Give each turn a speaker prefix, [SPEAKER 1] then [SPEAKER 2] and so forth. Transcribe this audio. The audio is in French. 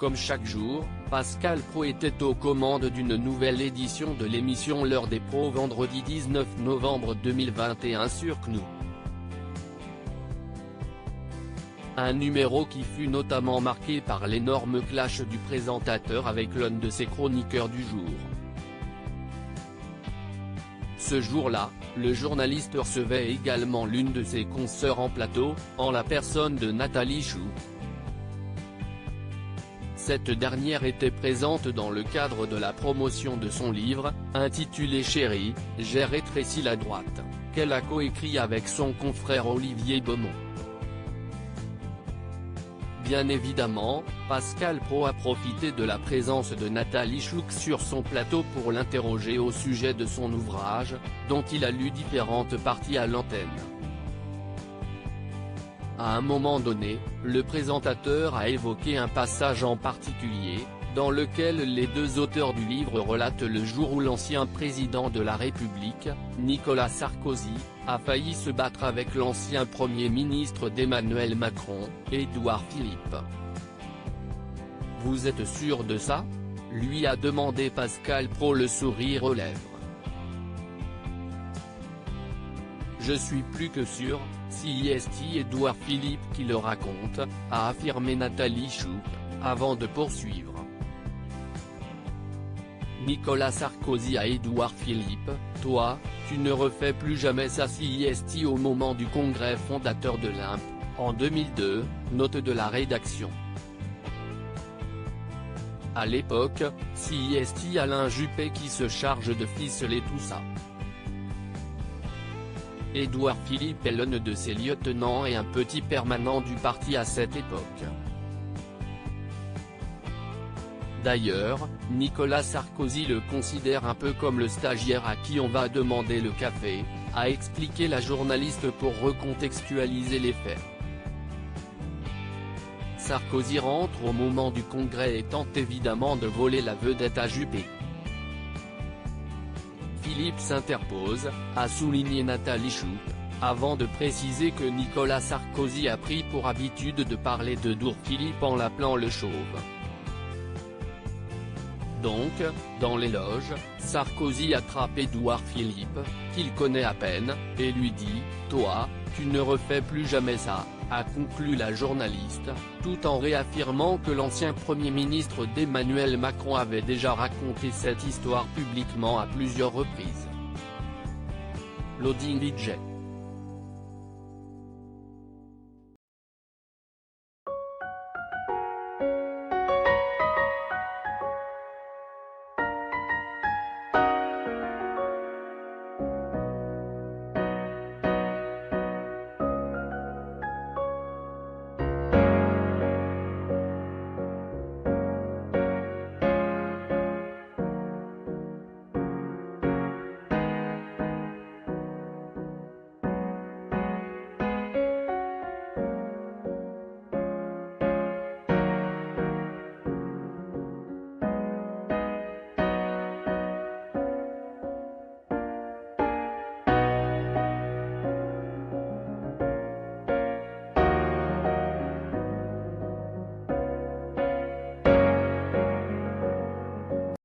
[SPEAKER 1] Comme chaque jour, Pascal Praud était aux commandes d'une nouvelle édition de l'émission L'heure des pros vendredi 19 novembre 2021 sur CNOO. Un numéro qui fut notamment marqué par l'énorme clash du présentateur avec l'un de ses chroniqueurs du jour. Ce jour-là, le journaliste recevait également l'une de ses consoeurs en plateau, en la personne de Nathalie Choux. Cette dernière était présente dans le cadre de la promotion de son livre, intitulé Chérie, j'ai rétréci la droite, qu'elle a coécrit avec son confrère Olivier Beaumont. Bien évidemment, Pascal Praud a profité de la présence de Nathalie Choux sur son plateau pour l'interroger au sujet de son ouvrage, dont il a lu différentes parties à l'antenne. À un moment donné, le présentateur a évoqué un passage en particulier, dans lequel les deux auteurs du livre relatent le jour où l'ancien président de la République, Nicolas Sarkozy, a failli se battre avec l'ancien Premier ministre d'Emmanuel Macron, Édouard Philippe. « Vous êtes sûr de ça ?» lui a demandé Pascal Praud, le sourire aux lèvres. « Je suis plus que sûr, si c'est Édouard Philippe qui le raconte », a affirmé Nathalie Choux, avant de poursuivre. Nicolas Sarkozy à Édouard Philippe, toi, tu ne refais plus jamais ça si c'est au moment du congrès fondateur de l'Imp, en 2002, note de la rédaction. À l'époque, si c'est Alain Juppé qui se charge de ficeler tout ça. Édouard Philippe est l'un de ses lieutenants et un petit permanent du parti à cette époque. D'ailleurs, Nicolas Sarkozy le considère un peu comme le stagiaire à qui on va demander le café, a expliqué la journaliste pour recontextualiser les faits. Sarkozy rentre au moment du congrès et tente évidemment de voler la vedette à Juppé. Philippe s'interpose, a souligné Nathalie Choux, avant de préciser que Nicolas Sarkozy a pris pour habitude de parler d'Édouard Philippe en l'appelant le chauve. Donc, dans l'éloge, Sarkozy attrape Édouard Philippe, qu'il connaît à peine, et lui dit « Toi, tu ne refais plus jamais ça », a conclu la journaliste, tout en réaffirmant que l'ancien Premier ministre d'Emmanuel Macron avait déjà raconté cette histoire publiquement à plusieurs reprises. Loading Widget.